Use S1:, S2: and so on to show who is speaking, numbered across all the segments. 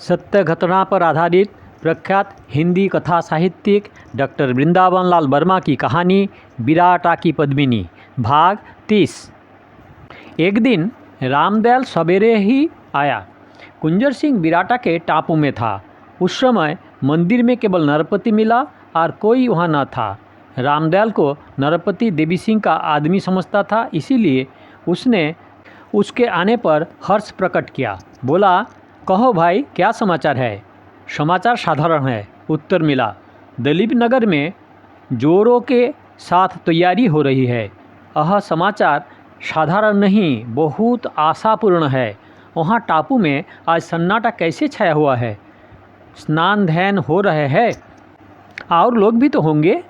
S1: सत्य घटना पर आधारित प्रख्यात हिंदी कथा साहित्यिक डॉक्टर वृंदावन लाल वर्मा की कहानी विराटा की पद्मिनी भाग 30। एक दिन रामदयाल सवेरे ही आया। कुंजर सिंह विराटा के टापू में था। उस समय मंदिर में केवल नरपति मिला और कोई वहाँ न था। रामदयाल को नरपति देवी सिंह का आदमी समझता था, इसीलिए उसने उसके आने पर हर्ष प्रकट किया। बोला, कहो भाई, क्या समाचार है? समाचार साधारण है, उत्तर मिला। दलीप नगर में जोरों के साथ तैयारी हो रही है। यह समाचार साधारण नहीं, बहुत आशापूर्ण है। वहाँ टापू में आज सन्नाटा कैसे छाया हुआ है। स्नान ध्यान हो रहे हैं और लोग भी तो होंगे।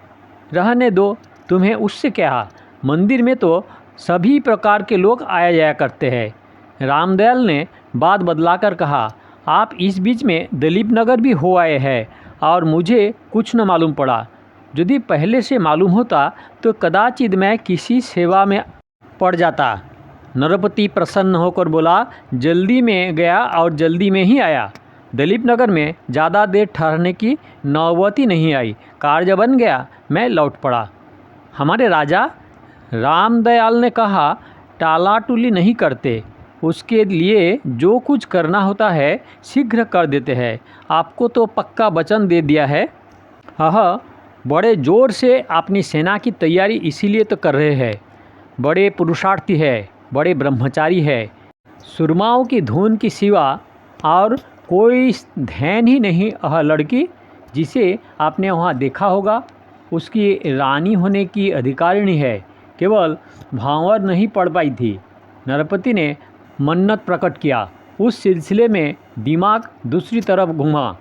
S1: रहने दो, तुम्हें उससे क्या। मंदिर में तो सभी प्रकार के लोग आया जाया करते हैं। रामदयाल ने बात बदलाकर कहा, आप इस बीच में दलीप नगर भी हो आए हैं और मुझे कुछ न मालूम पड़ा। यदि पहले से मालूम होता तो कदाचित मैं किसी सेवा में पड़ जाता। नरपति प्रसन्न होकर बोला, जल्दी में गया और जल्दी में ही आया। दलीप नगर में ज़्यादा देर ठहरने की नौबत ही नहीं आई। कार्य बन गया, मैं लौट पड़ा। हमारे राजा, रामदयाल ने कहा, टालाटुली नहीं करते। उसके लिए जो कुछ करना होता है शीघ्र कर देते हैं। आपको तो पक्का वचन दे दिया है। बड़े जोर से अपनी सेना की तैयारी इसीलिए तो कर रहे हैं। बड़े पुरुषार्थी है, बड़े ब्रह्मचारी है। सुरमाओं की धुन की सिवा और कोई ध्यान ही नहीं। यह लड़की जिसे आपने वहाँ देखा होगा, उसकी रानी होने की अधिकारिणी है। केवल भांवर नहीं पड़ पाई थी। नरपति ने मन्नत प्रकट किया। उस सिलसिले में दिमाग दूसरी तरफ घूमा।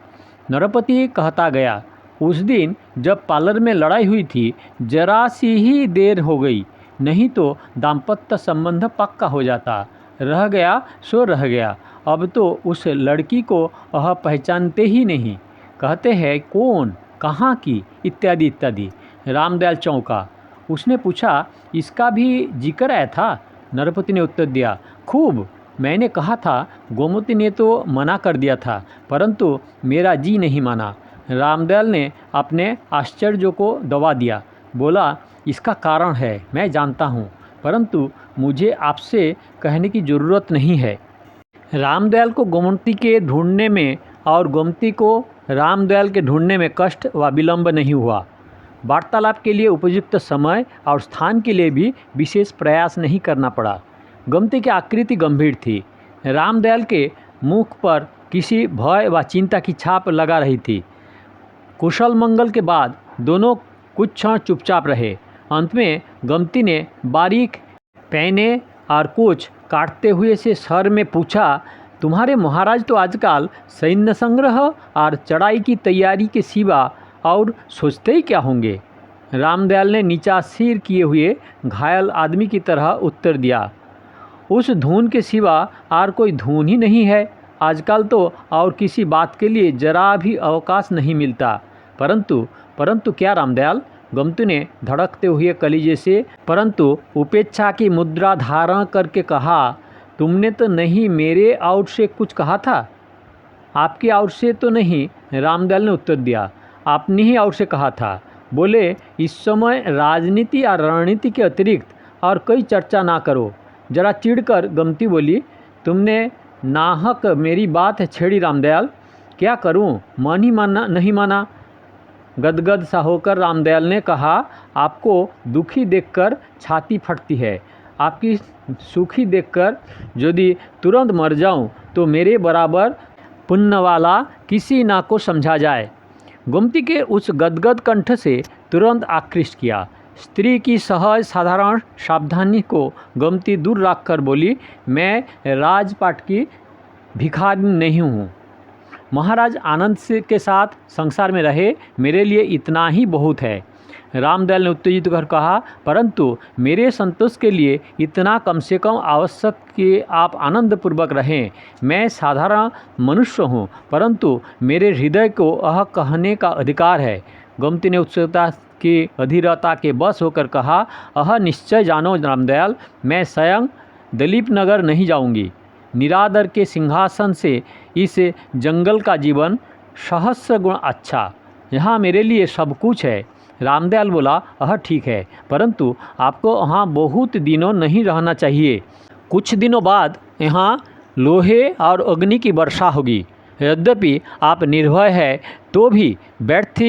S1: नरपति कहता गया, उस दिन जब पार्लर में लड़ाई हुई थी, जरा सी ही देर हो गई, नहीं तो दाम्पत्य संबंध पक्का हो जाता। रह गया सो रह गया। अब तो उस लड़की को वह पहचानते ही नहीं। कहते हैं कौन, कहाँ की, इत्यादि इत्यादि। रामदयाल चौंका। उसने पूछा, इसका भी जिक्र आया था? नरपति ने उत्तर दिया, खूब। मैंने कहा था, गोमती ने तो मना कर दिया था, परंतु मेरा जी नहीं माना। रामदयाल ने अपने आश्चर्य को दबा दिया। बोला, इसका कारण है, मैं जानता हूँ, परंतु मुझे आपसे कहने की ज़रूरत नहीं है। रामदयाल को गोमती के ढूंढने में और गोमती को रामदयाल के ढूंढने में कष्ट व विलंब नहीं हुआ। वार्तालाप के लिए उपयुक्त समय और स्थान के लिए भी विशेष प्रयास नहीं करना पड़ा। गोमती की आकृति गंभीर थी। रामदयाल के मुख पर किसी भय व चिंता की छाप लगा रही थी। कुशल मंगल के बाद दोनों कुछ क्षण चुपचाप रहे। अंत में गोमती ने बारीक पैने और कुछ काटते हुए से सर में पूछा, तुम्हारे महाराज तो आजकल सैन्य संग्रह और चढ़ाई की तैयारी के सिवा और सोचते ही क्या होंगे? रामदयाल ने नीचा सिर किए हुए घायल आदमी की तरह उत्तर दिया, उस धुन के सिवा और कोई धुन ही नहीं है। आजकल तो और किसी बात के लिए जरा भी अवकाश नहीं मिलता। परंतु क्या रामदयाल? गोमती ने धड़कते हुए कलीजे से परंतु उपेक्षा की मुद्रा धारण करके कहा, तुमने तो नहीं मेरे आउट से कुछ कहा था? आपकी आउट से तो नहीं, रामदयाल ने उत्तर दिया, आपने ही आउट से कहा था। बोले, इस समय राजनीति और रणनीति के अतिरिक्त और कोई चर्चा ना करो। जरा चिढ़कर गोमती बोली, तुमने नाहक मेरी बात छेड़ी रामदयाल। क्या करूं, मन ही माना नहीं माना। गदगद सा होकर रामदयाल ने कहा, आपको दुखी देखकर छाती फटती है। आपकी सुखी देखकर यदि तुरंत मर जाऊं तो मेरे बराबर पुण्य वाला किसी ना को समझा जाए। गोमती के उस गदगद कंठ से तुरंत आकृष्ट किया। स्त्री की सहज साधारण सावधानी को गोमती दूर रखकर बोली, मैं राजपाट की भिखारी नहीं हूँ। महाराज आनंद से के साथ संसार में रहे, मेरे लिए इतना ही बहुत है। रामदयाल ने उत्तेजित कर कहा, परंतु मेरे संतोष के लिए इतना कम से कम आवश्यक कि आप आनंदपूर्वक रहें। मैं साधारण मनुष्य हूँ, परंतु मेरे हृदय को यह कहने का अधिकार है। गोमती ने उत्सुकता की अधीरता के बस होकर कहा, निश्चय जानो रामदयाल, मैं स्वयं दलीप नगर नहीं जाऊंगी। निरादर के सिंहासन से इस जंगल का जीवन सहस्र गुण अच्छा, यहाँ मेरे लिए सब कुछ है। रामदयाल बोला, ठीक है, परंतु आपको वहाँ बहुत दिनों नहीं रहना चाहिए। कुछ दिनों बाद यहाँ लोहे और अग्नि की वर्षा होगी। यद्यपि आप निर्भय है तो भी व्यर्थ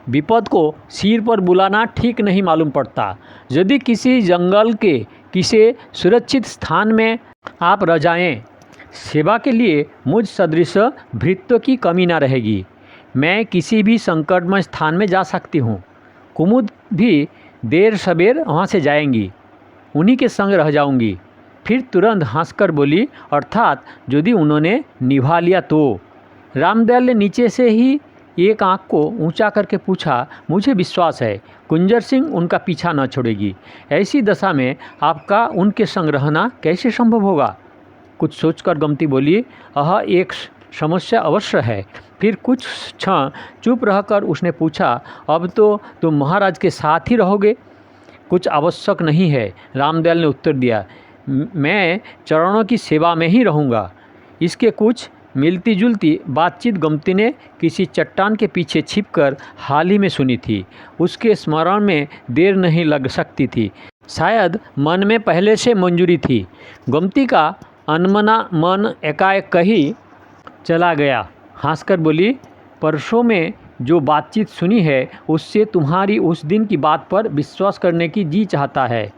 S1: विपद को सिर पर बुलाना ठीक नहीं मालूम पड़ता। यदि किसी जंगल के किसी सुरक्षित स्थान में आप रह जाएं, सेवा के लिए मुझ सदृश भृत्य की कमी न रहेगी। मैं किसी भी संकटमय स्थान में जा सकती हूँ। कुमुद भी देर सवेर वहाँ से जाएंगी, उन्हीं के संग रह जाऊंगी। फिर तुरंत हंसकर बोली, अर्थात यदि उन्होंने निभा लिया तो। रामदयाल ने नीचे से ही एक आंख को ऊंचा करके पूछा, मुझे विश्वास है कुंजर सिंह उनका पीछा न छोड़ेगी। ऐसी दशा में आपका उनके संग रहना कैसे संभव होगा? कुछ सोचकर गोमती बोली, एक समस्या अवश्य है। फिर कुछ क्षण चुप रहकर उसने पूछा, अब तो तुम महाराज के साथ ही रहोगे? कुछ आवश्यक नहीं है, रामदयाल ने उत्तर दिया। मैं चरणों की सेवा में ही रहूँगा। इसके कुछ मिलती जुलती बातचीत गोमती ने किसी चट्टान के पीछे छिपकर हाल ही में सुनी थी। उसके स्मरण में देर नहीं लग सकती थी। शायद मन में पहले से मंजूरी थी। गोमती का अनमना मन एकाएक कहीं चला गया। हंसकर बोली, परसों में जो बातचीत सुनी है उससे तुम्हारी उस दिन की बात पर विश्वास करने की जी चाहता है।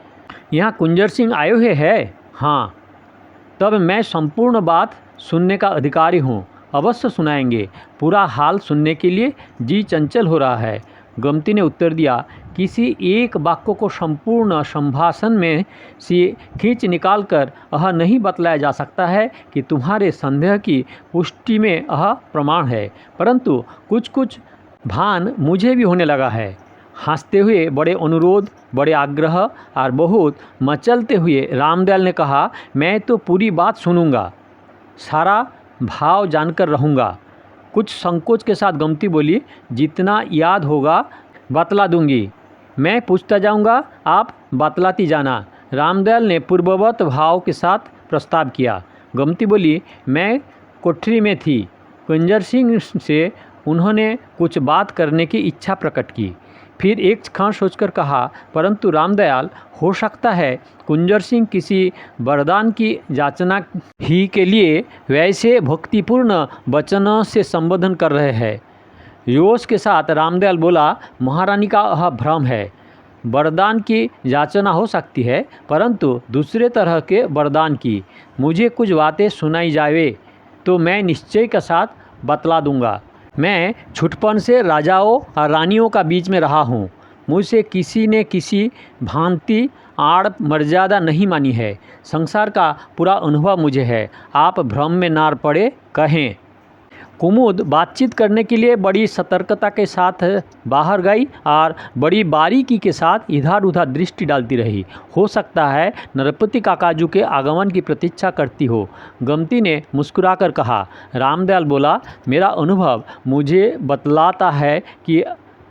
S1: यहाँ कुंजर सिंह आए हुए हैं? हाँ। तब मैं संपूर्ण बात सुनने का अधिकारी हूँ। अवश्य सुनाएंगे। पूरा हाल सुनने के लिए जी चंचल हो रहा है। गोमती ने उत्तर दिया, किसी एक वाक्य को संपूर्ण संभाषण में से खींच निकाल कर यह नहीं बतलाया जा सकता है कि तुम्हारे संदेह की पुष्टि में यह प्रमाण है, परंतु कुछ कुछ भान मुझे भी होने लगा है। हंसते हुए, बड़े अनुरोध, बड़े आग्रह और बहुत मचलते हुए रामदयाल ने कहा, मैं तो पूरी बात सुनूंगा, सारा भाव जानकर रहूँगा। कुछ संकोच के साथ गोमती बोली, जितना याद होगा बतला दूंगी। मैं पूछता जाऊंगा, आप बतलाती जाना। रामदयाल ने पूर्ववत भाव के साथ प्रस्ताव किया। गोमती बोली, मैं कोठरी में थी। कुंजर सिंह से उन्होंने कुछ बात करने की इच्छा प्रकट की। फिर एक क्षण सोचकर कहा, परंतु रामदयाल, हो सकता है कुंजर सिंह किसी वरदान की याचना ही के लिए वैसे भक्तिपूर्ण वचनों से संबोधन कर रहे हैं। जोश के साथ रामदयाल बोला, महारानी का यह भ्रम है। वरदान की याचना हो सकती है, परंतु दूसरे तरह के वरदान की। मुझे कुछ बातें सुनाई जावे तो मैं निश्चय के साथ बतला दूंगा। मैं छुटपन से राजाओं और रानियों का बीच में रहा हूँ। मुझसे किसी ने किसी भांति आड़ मर्यादा नहीं मानी है। संसार का पूरा अनुभव मुझे है। आप भ्रम में ना पड़े, कहें। कुमुद बातचीत करने के लिए बड़ी सतर्कता के साथ बाहर गई और बड़ी बारीकी के साथ इधर उधर दृष्टि डालती रही। हो सकता है नरपति काकाजू के आगमन की प्रतीक्षा करती हो। गोमती ने मुस्कुराकर कहा। रामदयाल बोला, मेरा अनुभव मुझे बतलाता है कि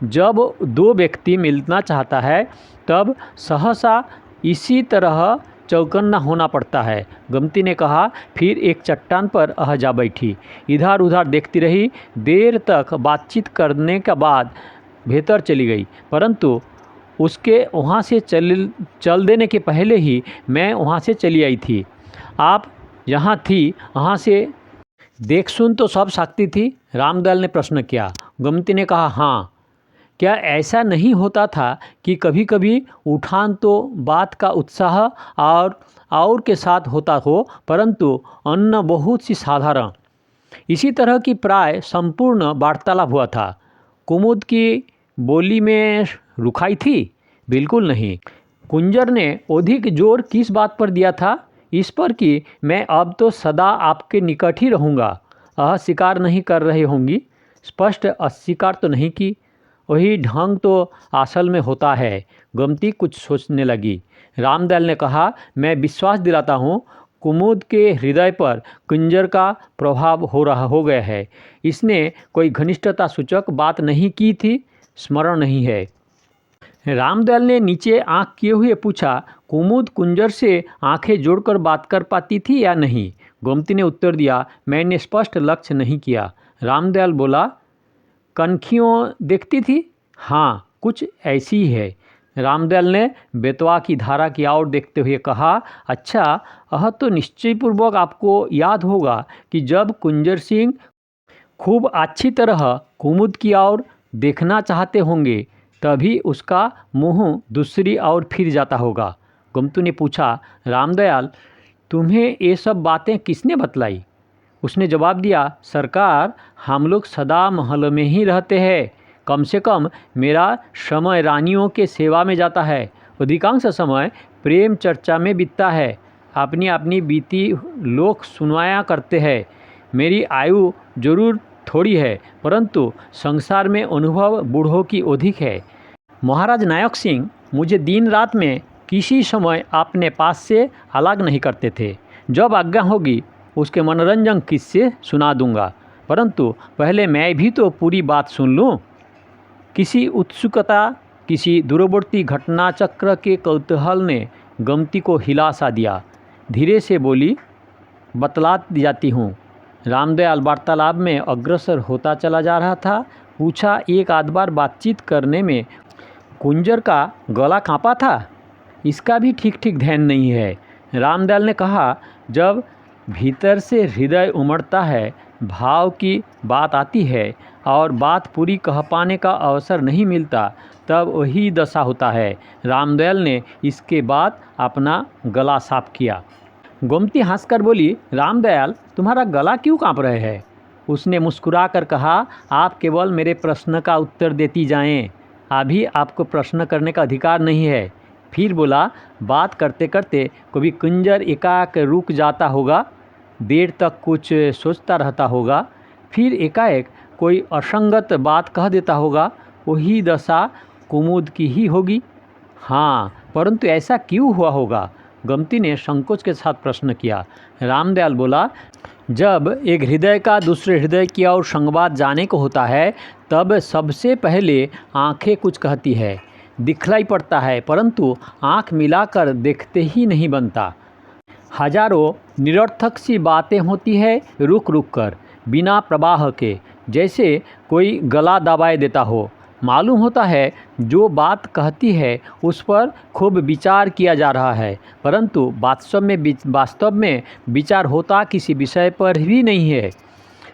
S1: जब दो व्यक्ति मिलना चाहता है तब सहसा इसी तरह चौकन्ना होना पड़ता है। गोमती ने कहा। फिर एक चट्टान पर जा बैठी, इधर उधर देखती रही। देर तक बातचीत करने के बाद भीतर चली गई, परंतु उसके वहाँ से चल देने के पहले ही मैं वहाँ से चली आई थी। आप यहाँ थी, वहाँ से देख सुन तो सब सकती थी? रामदयाल ने प्रश्न किया। गोमती ने कहा, हाँ। क्या ऐसा नहीं होता कि कभी कभी उठान तो बात का उत्साह और के साथ होता हो, परंतु अन्न बहुत सी साधारण। इसी तरह की प्राय संपूर्ण वार्तालाप हुआ था। कुमुद की बोली में रुखाई थी? बिल्कुल नहीं। कुंजर ने अधिक जोर किस बात पर दिया था? इस पर कि मैं अब तो सदा आपके निकट ही रहूँगा। अस्वीकार नहीं कर रही होंगी? स्पष्ट अस्वीकार तो नहीं की। वही ढंग तो असल में होता है। गोमती कुछ सोचने लगी। रामदयाल ने कहा, मैं विश्वास दिलाता हूँ कुमुद के हृदय पर कुंजर का प्रभाव हो गया है। इसने कोई घनिष्ठता सूचक बात नहीं की थी, स्मरण नहीं है। रामदयाल ने नीचे आंख किए हुए पूछा, कुमुद कुंजर से आंखें जोड़कर बात कर पाती थी या नहीं? गोमती ने उत्तर दिया, मैंने स्पष्ट लक्ष्य नहीं किया। रामदयाल बोला, कनखियों देखती थी? हाँ, कुछ ऐसी ही है। रामदयाल ने बेतवा की धारा की ओर देखते हुए कहा, अच्छा, यह तो निश्चयपूर्वक आपको याद होगा कि जब कुंजर सिंह खूब अच्छी तरह कुमुद की ओर देखना चाहते होंगे तभी उसका मुंह दूसरी ओर फिर जाता होगा। गोमती ने पूछा, रामदयाल, तुम्हें ये सब बातें किसने बतलाई? उसने जवाब दिया, सरकार, हम लोग सदा महल में ही रहते हैं। कम से कम मेरा समय रानियों के सेवा में जाता है। अधिकांश समय प्रेम चर्चा में बीतता है। अपनी अपनी बीती लोग सुनाया करते हैं। मेरी आयु जरूर थोड़ी है, परंतु संसार में अनुभव बूढ़ों की अधिक है। महाराज नायक सिंह मुझे दिन रात में किसी समय अपने पास से अलग नहीं करते थे। जब आज्ञा होगी उसके मनोरंजन किस्से सुना दूंगा, परंतु पहले मैं भी तो पूरी बात सुन लूं। किसी उत्सुकता, किसी दूरवर्ती घटना चक्र के कौतूहल ने गोमती को हिला सा दिया। धीरे से बोली, बतला जाती हूँ। रामदयाल वार्तालाप में अग्रसर होता चला जा रहा था। पूछा, एक आध बार बातचीत करने में कुंजर का गला कांपा था? इसका भी ठीक ठीक ध्यान नहीं है। रामदयाल ने कहा, जब भीतर से हृदय उमड़ता है, भाव की बात आती है और बात पूरी कह पाने का अवसर नहीं मिलता, तब वही दशा होता है। रामदयाल ने इसके बाद अपना गला साफ किया। गोमती हंसकर बोली, रामदयाल, तुम्हारा गला क्यों कांप रहे है? उसने मुस्कुराकर कहा, आप केवल मेरे प्रश्न का उत्तर देती जाएं। अभी आपको प्रश्न करने का अधिकार नहीं है। फिर बोला, बात करते करते कभी कुंजर एकाएक रुक जाता होगा, देर तक कुछ सोचता रहता होगा, फिर एकाएक कोई असंगत बात कह देता होगा। वही दशा कुमुद की ही होगी। हाँ, परंतु ऐसा क्यों हुआ होगा? गोमती ने संकोच के साथ प्रश्न किया। रामदयाल बोला, जब एक हृदय का दूसरे हृदय की ओर संवाद जाने को होता है, तब सबसे पहले आंखें कुछ कहती है, दिखलाई पड़ता है, परंतु आंख मिलाकर देखते ही नहीं बनता। हजारों निरर्थक सी बातें होती है रुक रुक कर, बिना प्रवाह के, जैसे कोई गला दबाए देता हो। मालूम होता है जो बात कहती है उस पर खूब विचार किया जा रहा है, परंतु वास्तव में विचार होता किसी विषय पर भी नहीं है।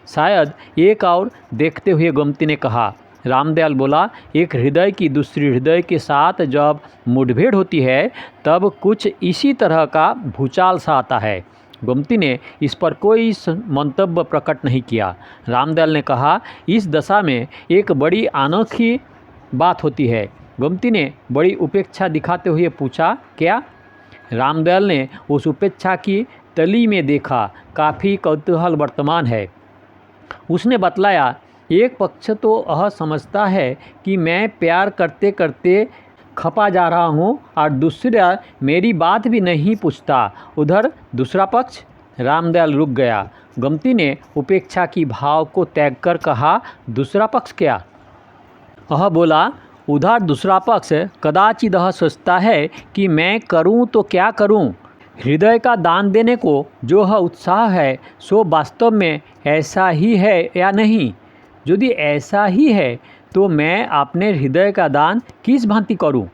S1: शायद एक और देखते हुए गोमती ने कहा। रामदयाल बोला, एक हृदय की दूसरी हृदय के साथ जब मुठभेड़ होती है तब कुछ इसी तरह का भूचाल सा आता है। गोमती ने इस पर कोई मंतव्य प्रकट नहीं किया। रामदयाल ने कहा, इस दशा में एक बड़ी अनोखी बात होती है। गोमती ने बड़ी उपेक्षा दिखाते हुए पूछा, क्या? रामदयाल ने उस उपेक्षा की तली में देखा काफ़ी कौतूहल वर्तमान है। उसने बतलाया, एक पक्ष तो यह समझता है कि मैं प्यार करते करते खपा जा रहा हूँ और दूसरा मेरी बात भी नहीं पूछता। उधर दूसरा पक्ष? रामदयाल रुक गया। गोमती ने उपेक्षा की भाव को त्याग कर कहा, दूसरा पक्ष क्या? वह बोला, उधर दूसरा पक्ष कदाचित यह सोचता है कि मैं करूं तो क्या करूं। हृदय का दान देने को जो है उत्साह है, सो वास्तव में ऐसा ही है या नहीं? यदि ऐसा ही है तो मैं अपने हृदय का दान किस भांति करूं?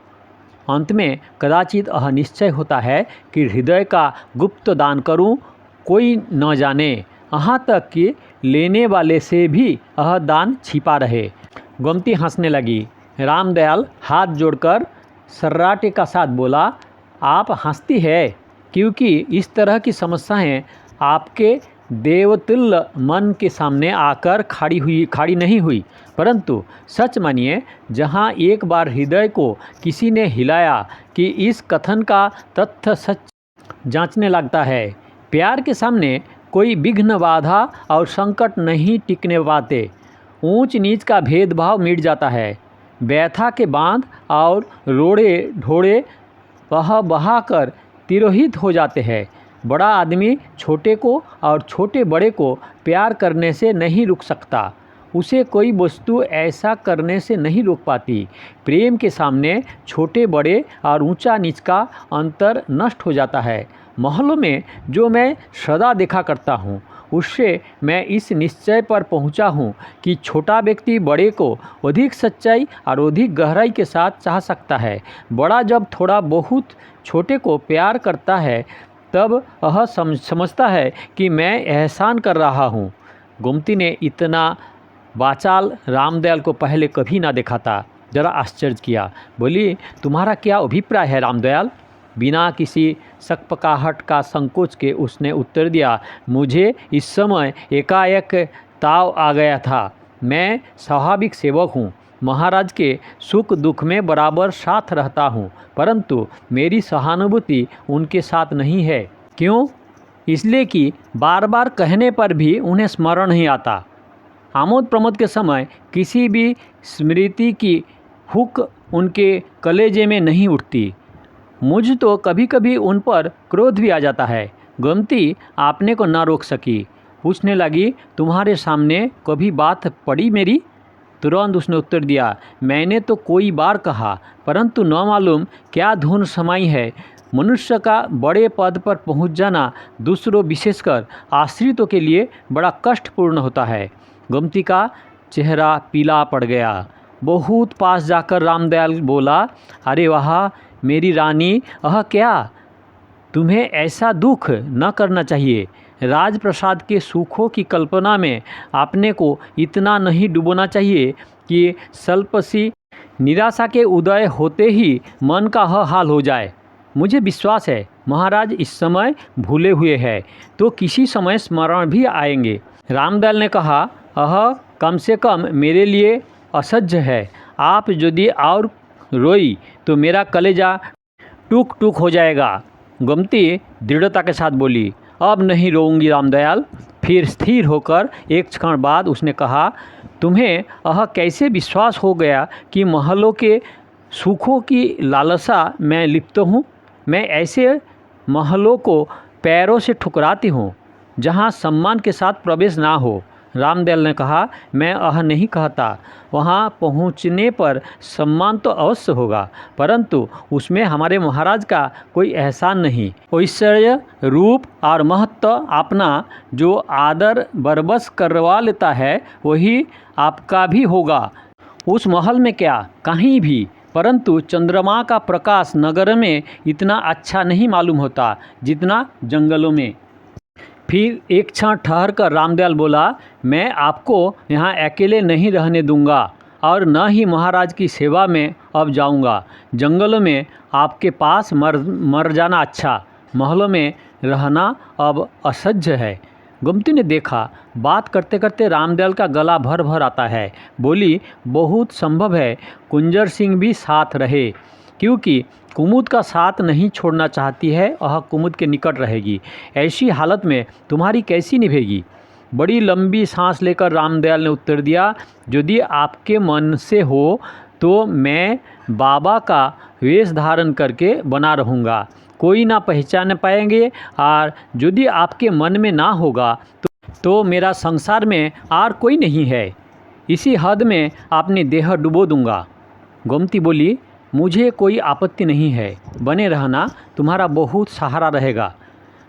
S1: अंत में कदाचित यह निश्चय होता है कि हृदय का गुप्त दान करूं, कोई न जाने, यहाँ तक कि लेने वाले से भी यह दान छिपा रहे। गोमती हंसने लगी। रामदयाल हाथ जोड़कर सर्राटे का साथ बोला, आप हंसती है क्योंकि इस तरह की समस्याएं आपके देवतुल्य मन के सामने आकर खड़ी नहीं हुई, परंतु सच मानिए, जहां एक बार हृदय को किसी ने हिलाया कि इस कथन का तथ्य सच जांचने लगता है। प्यार के सामने कोई विघ्न, बाधा और संकट नहीं टिकने पाते। ऊंच नीच का भेदभाव मिट जाता है। व्यथा के बांध और रोड़े ढोड़े बहा कर तिरोहित हो जाते हैं। बड़ा आदमी छोटे को और छोटे बड़े को प्यार करने से नहीं रुक सकता। उसे कोई वस्तु ऐसा करने से नहीं रोक पाती। प्रेम के सामने छोटे बड़े और ऊंचा नीच का अंतर नष्ट हो जाता है महलों में जो मैं सदा देखा करता हूँ उससे मैं इस निश्चय पर पहुँचा हूँ कि छोटा व्यक्ति बड़े को अधिक सच्चाई और अधिक गहराई के साथ चाह सकता है। बड़ा जब थोड़ा बहुत छोटे को प्यार करता है तब वह समझता है कि मैं एहसान कर रहा हूँ। गोमती ने इतना वाचाल रामदयाल को पहले कभी ना देखा था। जरा आश्चर्य किया। बोली, तुम्हारा क्या अभिप्राय है रामदयाल? बिना किसी सकपकाहट का संकोच के उसने उत्तर दिया, मुझे इस समय एकाएक ताव आ गया था। मैं स्वाभाविक सेवक हूँ, महाराज के सुख दुख में बराबर साथ रहता हूँ, परंतु मेरी सहानुभूति उनके साथ नहीं है। क्यों? इसलिए कि बार बार कहने पर भी उन्हें स्मरण नहीं आता। आमोद प्रमोद के समय किसी भी स्मृति की हुक उनके कलेजे में नहीं उठती। मुझ तो कभी कभी उन पर क्रोध भी आ जाता है। गोमती आपने को ना रोक सकी। पूछने लगी, तुम्हारे सामने कभी बात पड़ी मेरी? तुरंत उसने उत्तर दिया, मैंने तो कोई बार कहा, परंतु न मालूम क्या धुन समाई है। मनुष्य का बड़े पद पर पहुंच जाना दूसरों विशेषकर आश्रितों के लिए बड़ा कष्टपूर्ण होता है। गोमती का चेहरा पीला पड़ गया। बहुत पास जाकर रामदयाल बोला, अरे वाह मेरी रानी, क्या तुम्हें ऐसा दुख न करना चाहिए। राजप्रसाद के सुखों की कल्पना में आपने को इतना नहीं डुबोना चाहिए कि स्वल्पसी निराशा के उदय होते ही मन का हाल हो जाए। मुझे विश्वास है महाराज इस समय भूले हुए हैं तो किसी समय स्मरण भी आएंगे। रामदयाल ने कहा, कम से कम मेरे लिए असह्य है। आप यदि और रोई तो मेरा कलेजा टूक टूक हो जाएगा। गोमती दृढ़ता के साथ बोली, अब नहीं रोऊंगी रामदयाल। फिर स्थिर होकर एक क्षण बाद उसने कहा, तुम्हें कैसे विश्वास हो गया कि महलों के सुखों की लालसा मैं लिप्त हूँ? मैं ऐसे महलों को पैरों से ठुकराती हूँ जहाँ सम्मान के साथ प्रवेश ना हो। रामदयाल ने कहा, मैं नहीं कहता। वहाँ पहुँचने पर सम्मान तो अवश्य होगा, परंतु उसमें हमारे महाराज का कोई एहसान नहीं। ऐश्वर्य, रूप और महत्व अपना जो आदर बरबस करवा लेता है वही आपका भी होगा। उस महल में क्या, कहीं भी, परंतु चंद्रमा का प्रकाश नगर में इतना अच्छा नहीं मालूम होता जितना जंगलों में। फिर एक क्षण ठहर कर रामदयाल बोला, मैं आपको यहाँ अकेले नहीं रहने दूंगा और न ही महाराज की सेवा में अब जाऊंगा। जंगलों में आपके पास मर जाना अच्छा, महलों में रहना अब असह्य है। गोमती ने देखा बात करते करते रामदयाल का गला भर भर आता है। बोली, बहुत संभव है कुंजर सिंह भी साथ रहे, क्योंकि कुमुद का साथ नहीं छोड़ना चाहती है, वह कुमुद के निकट रहेगी। ऐसी हालत में तुम्हारी कैसी निभेगी? बड़ी लंबी सांस लेकर रामदयाल ने उत्तर दिया, यदि आपके मन से हो तो मैं बाबा का वेश धारण करके बना रहूँगा, कोई ना पहचान पाएंगे, और यदि आपके मन में ना होगा तो मेरा संसार में और कोई नहीं है। इसी हद में अपनी देह डुबो दूंगा। गोमती बोली, मुझे कोई आपत्ति नहीं है, बने रहना, तुम्हारा बहुत सहारा रहेगा।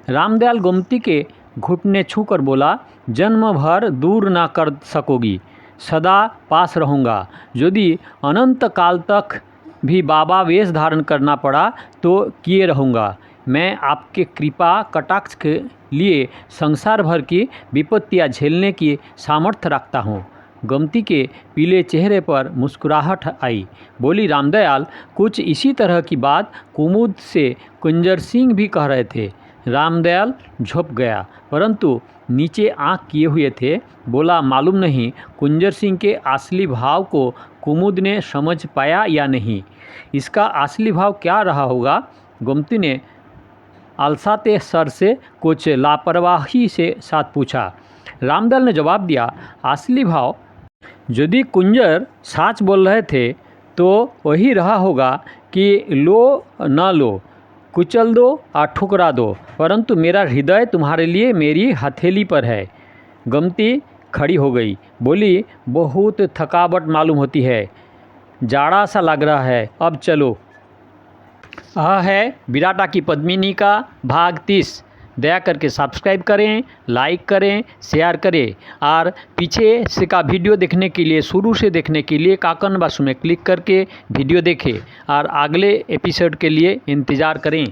S1: रामदयाल गोमती के घुटने छूकर बोला, जन्म भर दूर ना कर सकोगी, सदा पास रहूँगा। यदि अनंत काल तक भी बाबा वेश धारण करना पड़ा तो किए रहूँगा। मैं आपके कृपा कटाक्ष के लिए संसार भर की विपत्तियाँ झेलने की सामर्थ्य रखता हूँ। गोमती के पीले चेहरे पर मुस्कुराहट आई। बोली, रामदयाल, कुछ इसी तरह की बात कुमुद से कुंजर सिंह भी कह रहे थे। रामदयाल झुक गया, परंतु नीचे आंख किए हुए थे। बोला, मालूम नहीं कुंजर सिंह के असली भाव को कुमुद ने समझ पाया या नहीं। इसका असली भाव क्या रहा होगा? गोमती ने अलसाते सर से कुछ लापरवाही से साथ पूछा। रामदयाल ने जवाब दिया, असली भाव यदि कुंजर सच बोल रहे थे तो वही रहा होगा कि लो न लो, कुचल दो और ठुकरा दो, परंतु मेरा हृदय तुम्हारे लिए मेरी हथेली पर है। गोमती खड़ी हो गई। बोली, बहुत थकावट मालूम होती है, जाड़ा सा लग रहा है, अब चलो। यह है विराटा की पद्मिनी का भाग 30। दया करके सब्सक्राइब करें, लाइक करें, शेयर करें और पीछे से का वीडियो देखने के लिए, शुरू से देखने के लिए काकन बासु में क्लिक करके वीडियो देखें और अगले एपिसोड के लिए इंतज़ार करें।